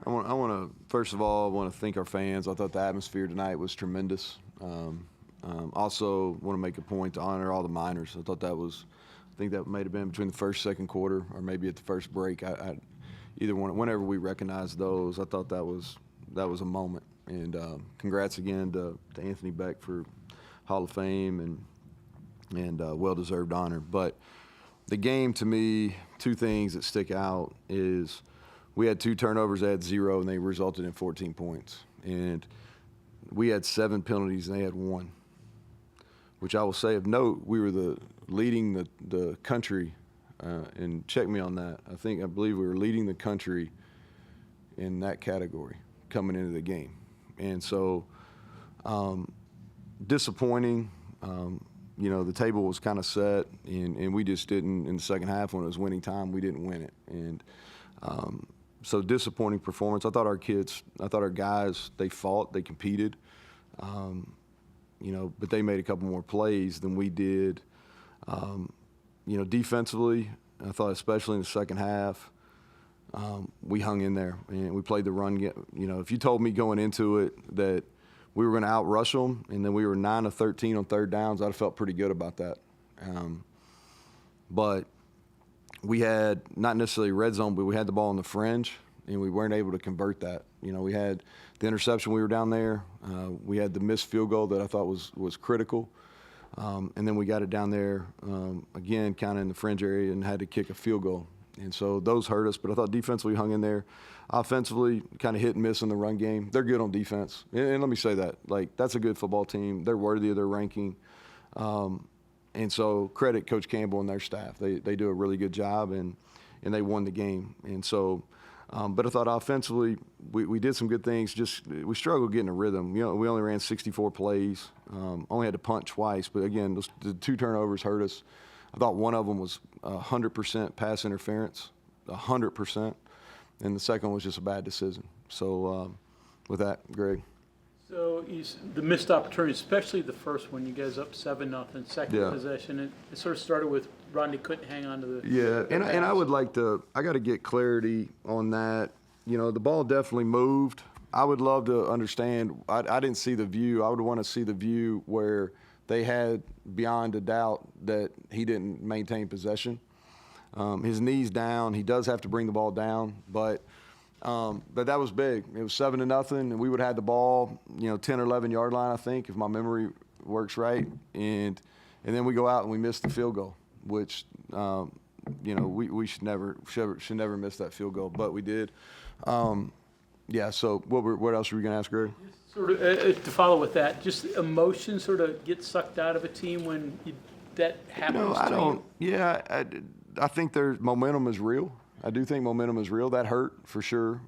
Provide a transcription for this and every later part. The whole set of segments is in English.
I want to first of all thank our fans. I thought the atmosphere tonight was tremendous. Also, want to make a point to honor all the minors. I thought I think that might have been between the first, second quarter, or maybe at the first break. Either one. Whenever we recognized those, I thought that was a moment. And congrats again to Anthony Beck for Hall of Fame and well-deserved honor. But the game, to me, two things that stick out is we had 2 turnovers, they had 0, and they resulted in 14 points. And we had 7 penalties, and they had 1, which I will say of note, we were leading the country, and check me on that. I believe we were leading the country in that category coming into the game. And so disappointing. The table was kind of set, and we just didn't, in the second half when it was winning time, we didn't win it. And so disappointing performance. I thought our guys, they fought, they competed, but they made a couple more plays than we did. Defensively, I thought especially in the second half, we hung in there and we played the run. If you told me going into it that we were going to outrush them and then we were 9 of 13 on third downs, I'd have felt pretty good about that. But we had not necessarily red zone, but we had the ball on the fringe and we weren't able to convert that. We had the interception, we were down there. We had the missed field goal that I thought was critical. And then we got it down there, again, kind of in the fringe area and had to kick a field goal. And so those hurt us, but I thought defensively we hung in there. Offensively, kind of hit and miss in the run game. They're good on defense. And let me say that. That's a good football team. They're worthy of their ranking. And so credit Coach Campbell and their staff. They do a really good job, and they won the game. And so, but I thought offensively we did some good things. Just we struggled getting a rhythm. We only ran 64 plays. Only had to punt twice. But, again, the 2 turnovers hurt us. I thought one of them was 100% pass interference, 100%, and the second was just a bad decision. So with that, Greg. So the missed opportunity, especially the first one, you guys up 7-0, second possession. It sort of started with Rodney couldn't hang on to the and I would like to – I got to get clarity on that. The ball definitely moved. I would love to understand – I didn't see the view. I would want to see the view where – they had beyond a doubt that he didn't maintain possession. His knee's down. He does have to bring the ball down, but that was big. It was 7-0, and we would have had the ball, 10 or 11 yard line, I think, if my memory works right. And then we go out and we miss the field goal, which we should never miss that field goal, but we did. So what else were you going to ask, Greg? Sort of to follow with that, just emotion sort of get sucked out of a team when that happens. I think there's momentum is real. I do think momentum is real. That hurt for sure.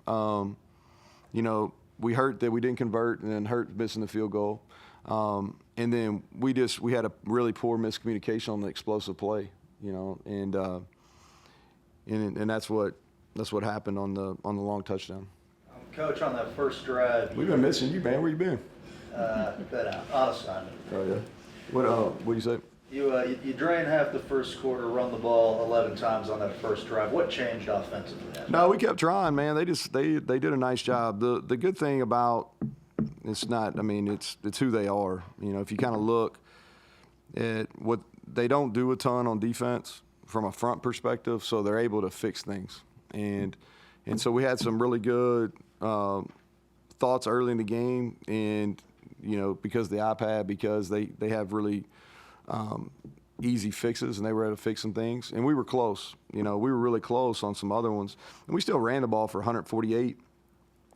We hurt that we didn't convert, and then hurt missing the field goal. And then we had a really poor miscommunication on the explosive play. And that's what happened on the long touchdown. Coach, on that first drive, we've been missing you, man. Where you been? Been out assignment. Oh yeah. What do you say? You drained half the first quarter, run the ball 11 times on that first drive. What changed offensively? No, we kept trying, man. They did a nice job. The good thing about it's who they are. If you kind of look at what they don't do a ton on defense from a front perspective, so they're able to fix things. And so we had some really good thoughts early in the game, and because of the iPad, because they have really easy fixes, and they were able to fix some things. And we were close. We were really close on some other ones, and we still ran the ball for 148.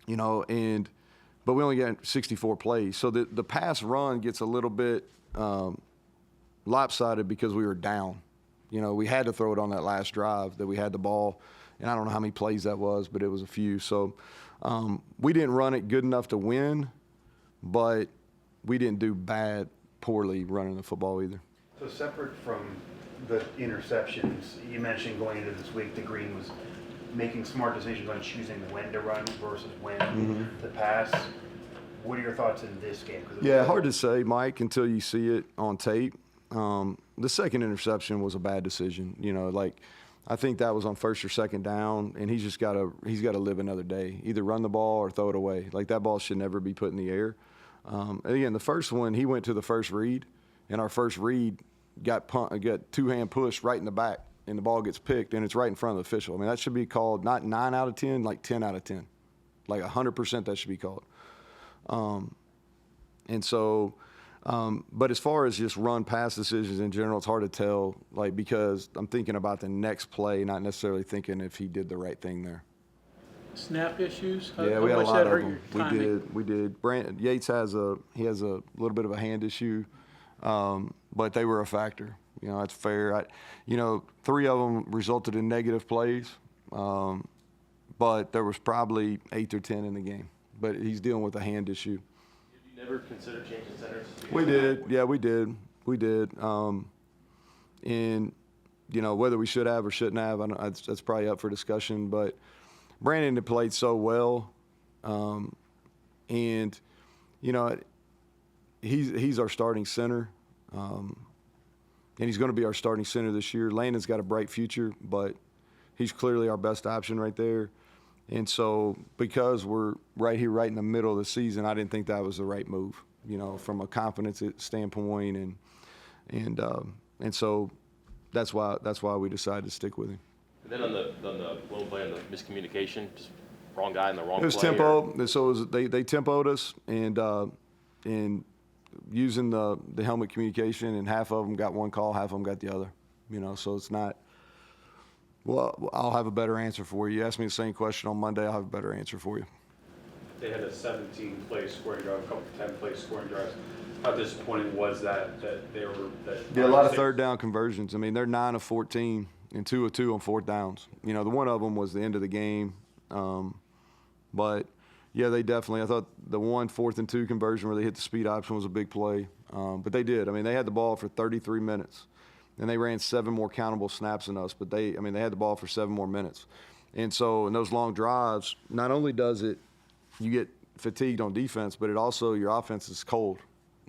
But we only got 64 plays, so the pass run gets a little bit lopsided because we were down. We had to throw it on that last drive that we had the ball. And I don't know how many plays that was, but it was a few. So we didn't run it good enough to win, but we didn't do poorly running the football either. So separate from the interceptions, you mentioned going into this week that Green was making smart decisions on choosing when to run versus when to pass. What are your thoughts in this game? Hard to say, Mike, until you see it on tape. The second interception was a bad decision. I think that was on first or second down, and he's got to live another day. Either run the ball or throw it away. Like, that ball should never be put in the air. And again, the first one, he went to the first read, and our first read got two-hand push right in the back, and the ball gets picked, and it's right in front of the official. I mean, that should be called not 9 out of 10, like 10 out of 10. Like 100% that should be called. And so, but as far as just run pass decisions in general, it's hard to tell, like, because I'm thinking about the next play, not necessarily thinking if he did the right thing there. Snap issues? Yeah, How we had a much lot that of hurt them. your timing? We did. Brandon Yates has a little bit of a hand issue, but they were a factor. You know, that's fair. 3 of them resulted in negative plays, but there was probably 8 or 10 in the game. But he's dealing with a hand issue. Did you never consider changing centers? We did. Yeah, we did. And, whether we should have or shouldn't have, that's probably up for discussion. But Brandon had played so well. And, he's our starting center. And he's going to be our starting center this year. Landon's got a bright future, but he's clearly our best option right there. And so because we're right here, right in the middle of the season, I didn't think that was the right move, from a confidence standpoint. And so that's why we decided to stick with him. And then on the lone play, on the miscommunication, just wrong guy in the wrong It was play. tempo. And so they tempoed us and using the helmet communication, and half of them got one call, half of them got the other. So it's not. Well, I'll have a better answer for you. You ask me the same question on Monday, I'll have a better answer for you. They had a 17-play scoring drive, a couple 10-play scoring drives. How disappointing was that they were that? Yeah, a lot of third down conversions. I mean, they're 9 of 14 and 2 of 2 on fourth downs. The one of them was the end of the game. But yeah, they definitely. I thought the 1 4th and 2 conversion where they hit the speed option was a big play. But they did. I mean, they had the ball for 33 minutes. And they ran 7 more countable snaps than us, but they had the ball for 7 more minutes. And so in those long drives, not only does it, you get fatigued on defense, but it also, your offense is cold.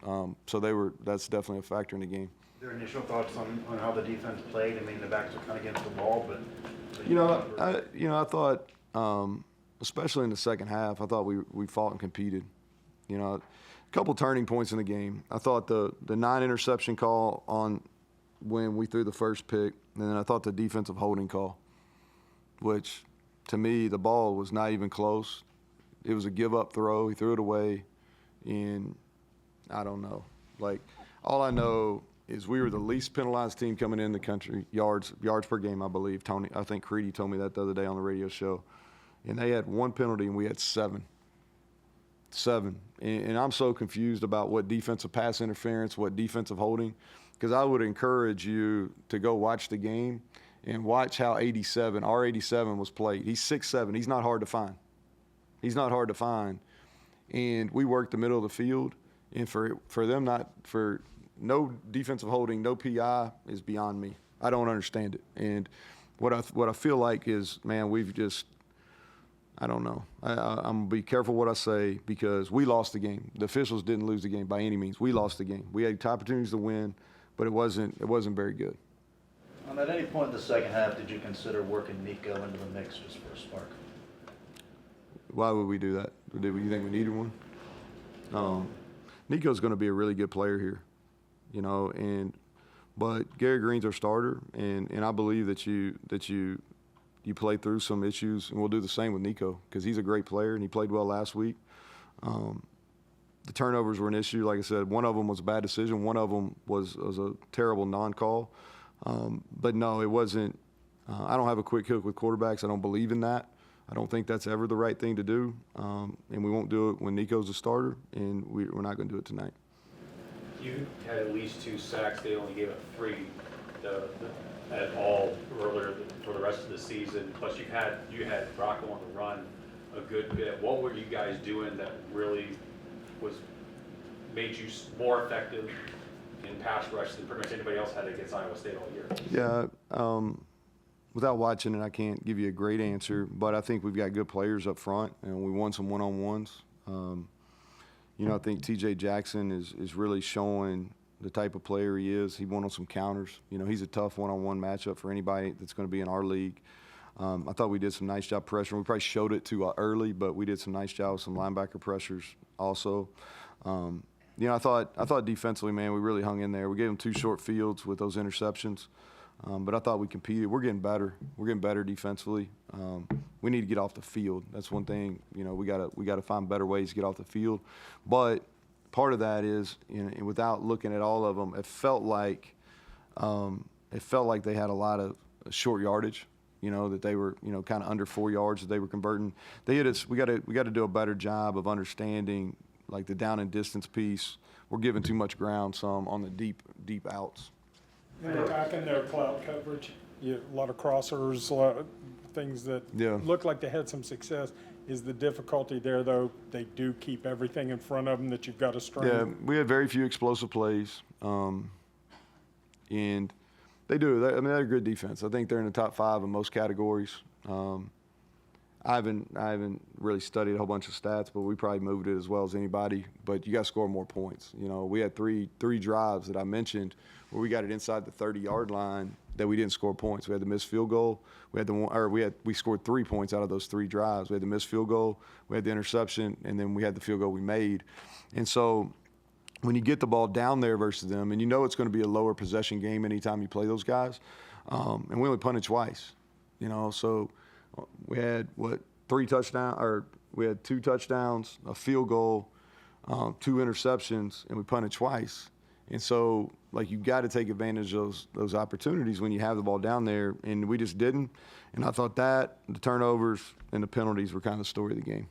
So that's definitely a factor in the game. Their initial thoughts on how the defense played? I mean, the backs are kind of against the wall, but I thought, especially in the second half, I thought we fought and competed. A couple turning points in the game. I thought the 9-interception call on when we threw the first pick, and then I thought the defensive holding call, which to me the ball was not even close. It was a give-up throw. He threw it away, and I don't know. Like, all I know is we were the least penalized team coming in the country, yards per game, I believe. I think Creedy told me that the other day on the radio show. And they had 1 penalty, and we had 7. 7. And I'm so confused about what defensive pass interference, what defensive holding, because I would encourage you to go watch the game and watch how our 87 was played. He's 6'7". He's not hard to find. And we worked the middle of the field. And for them for no defensive holding, no PI is beyond me. I don't understand it. And what I feel like is, man, we've just, I don't know. I'm going to be careful what I say because we lost the game. The officials didn't lose the game by any means. We lost the game. We had opportunities to win, but it wasn't very good. At any point in the second half, did you consider working Nico into the mix just for a spark? Why would we do that? You think we needed one? Nico's going to be a really good player here, but Gary Green's our starter, and I believe that you play through some issues, and we'll do the same with Nico because he's a great player and he played well last week. The turnovers were an issue. Like I said, one of them was a bad decision. One of them was a terrible non-call. But no, it wasn't. I don't have a quick hook with quarterbacks. I don't believe in that. I don't think that's ever the right thing to do. And we won't do it when Nico's a starter, and we're not going to do it tonight. You had at least 2 sacks. They only gave up 3 at all earlier for the rest of the season. Plus, you had Rocco on the run a good bit. What were you guys doing that really made you more effective in pass rush than pretty much anybody else had against Iowa State all year? Yeah. Without watching it, I can't give you a great answer, but I think we've got good players up front, and we won some one-on-ones. I think T.J. Jackson is really showing the type of player he is. He won on some counters. You know, he's a tough one-on-one matchup for anybody that's going to be in our league. I thought we did some nice job pressuring. We probably showed it too early, but we did some nice job with some linebacker pressures also. You know, I thought defensively, man, we really hung in there. We gave them 2 short fields with those interceptions, but I thought we competed. We're getting better. We're getting better defensively. We need to get off the field. That's one thing. You know, we gotta find better ways to get off the field. But part of that is, you know, without looking at all of them, it felt like they had a lot of short yardage. You know, that they were, you know, kind of under 4 yards that they were converting. They hit us. We got to do a better job of understanding, like, the down and distance piece. We're giving too much ground some on the deep outs. They're back in their cloud coverage. A lot of crossers, a lot of things that Yeah. look like they had some success. Is the difficulty there, though, they do keep everything in front of them that you've got to string? Yeah, we had very few explosive plays, and they do. I mean, they're a good defense. I think they're in the top 5 in most categories. I haven't really studied a whole bunch of stats, but we probably moved it as well as anybody. But you got to score more points. You know, we had three drives that I mentioned where we got it inside the 30-yard line that we didn't score points. We had the missed field goal. We scored 3 points out of those 3 drives. We had the missed field goal, we had the interception, and then we had the field goal we made. And so when you get the ball down there versus them, and you know it's going to be a lower possession game anytime you play those guys, and we only punted twice, you know, so we had 3 touchdowns, or we had 2 touchdowns, a field goal, 2 interceptions, and we punted twice. And so, like, you've got to take advantage of those opportunities when you have the ball down there, and we just didn't. And I thought that the turnovers and the penalties were kind of the story of the game.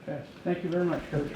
Okay, thank you very much, Coach.